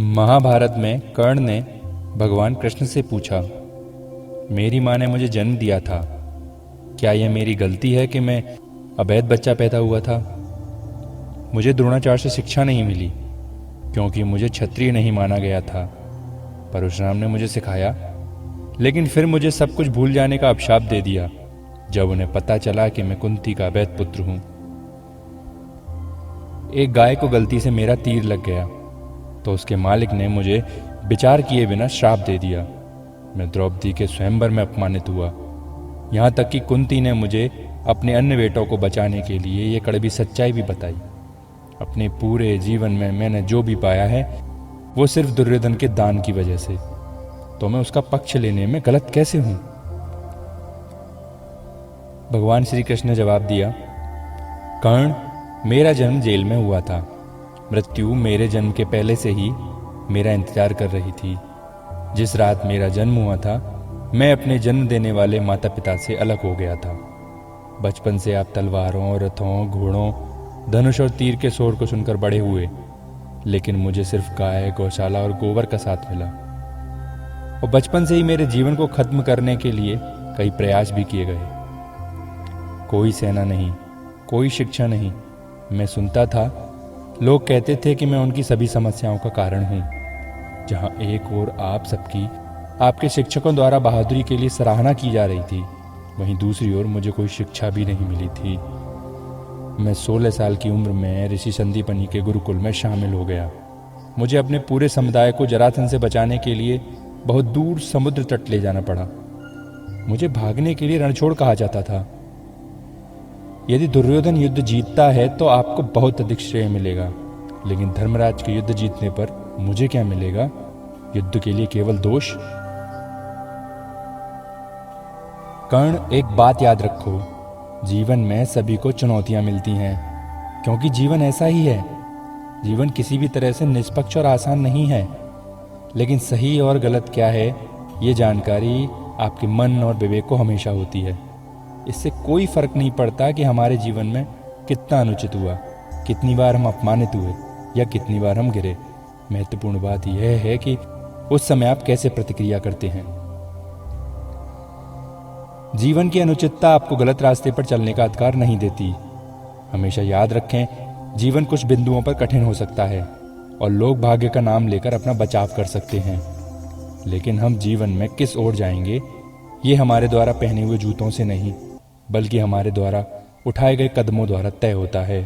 महाभारत में कर्ण ने भगवान कृष्ण से पूछा, मेरी माँ ने मुझे जन्म दिया था, क्या यह मेरी गलती है कि मैं अवैध बच्चा पैदा हुआ था? मुझे द्रोणाचार्य से शिक्षा नहीं मिली क्योंकि मुझे क्षत्रिय नहीं माना गया था। परशुराम ने मुझे सिखाया, लेकिन फिर मुझे सब कुछ भूल जाने का अभिशाप दे दिया जब उन्हें पता चला कि मैं कुंती का अवैध पुत्र हूं। एक गाय को गलती से मेरा तीर लग गया तो उसके मालिक ने मुझे विचार किए बिना श्राप दे दिया। मैं द्रौपदी के स्वयंवर में अपमानित हुआ, यहाँ तक कि कुंती ने मुझे अपने अन्य बेटों को बचाने के लिए ये कड़वी सच्चाई भी बताई। अपने पूरे जीवन में मैंने जो भी पाया है वो सिर्फ दुर्योधन के दान की वजह से, तो मैं उसका पक्ष लेने में गलत कैसे हूं? भगवान श्री कृष्ण ने जवाब दिया, कर्ण, मेरा जन्म जेल में हुआ था। मृत्यु मेरे जन्म के पहले से ही मेरा इंतजार कर रही थी। जिस रात मेरा जन्म हुआ था, मैं अपने जन्म देने वाले माता पिता से अलग हो गया था। बचपन से आप तलवारों, रथों, घोड़ों, धनुष और तीर के शोर को सुनकर बड़े हुए, लेकिन मुझे सिर्फ गाय, गौशाला और गोबर का साथ मिला। और बचपन से ही मेरे जीवन को खत्म करने के लिए कई प्रयास भी किए गए। कोई सेना नहीं, कोई शिक्षा नहीं। मैं सुनता था, लोग कहते थे कि मैं उनकी सभी समस्याओं का कारण हूँ। जहाँ एक ओर आप सबकी, आपके शिक्षकों द्वारा बहादुरी के लिए सराहना की जा रही थी, वहीं दूसरी ओर मुझे कोई शिक्षा भी नहीं मिली थी। मैं 16 साल की उम्र में ऋषि संदीपनी के गुरुकुल में शामिल हो गया। मुझे अपने पूरे समुदाय को जरासंध से बचाने के लिए बहुत दूर समुद्र तट ले जाना पड़ा। मुझे भागने के लिए रणछोड़ कहा जाता था। यदि दुर्योधन युद्ध जीतता है तो आपको बहुत अधिक श्रेय मिलेगा, लेकिन धर्मराज के युद्ध जीतने पर मुझे क्या मिलेगा? युद्ध के लिए केवल दोष। कर्ण, एक बात याद रखो, जीवन में सभी को चुनौतियां मिलती हैं, क्योंकि जीवन ऐसा ही है। जीवन किसी भी तरह से निष्पक्ष और आसान नहीं है, लेकिन सही और गलत क्या है ये जानकारी आपके मन और विवेक को हमेशा होती है। इससे कोई फर्क नहीं पड़ता कि हमारे जीवन में कितना अनुचित हुआ, कितनी बार हम अपमानित हुए या कितनी बार हम गिरे। महत्वपूर्ण बात यह है कि उस समय आप कैसे प्रतिक्रिया करते हैं। जीवन की अनुचितता आपको गलत रास्ते पर चलने का अधिकार नहीं देती। हमेशा याद रखें, जीवन कुछ बिंदुओं पर कठिन हो सकता है और लोग भाग्य का नाम लेकर अपना बचाव कर सकते हैं, लेकिन हम जीवन में किस ओर जाएंगे ये हमारे द्वारा पहने हुए जूतों से नहीं, बल्कि हमारे द्वारा उठाए गए कदमों द्वारा तय होता है।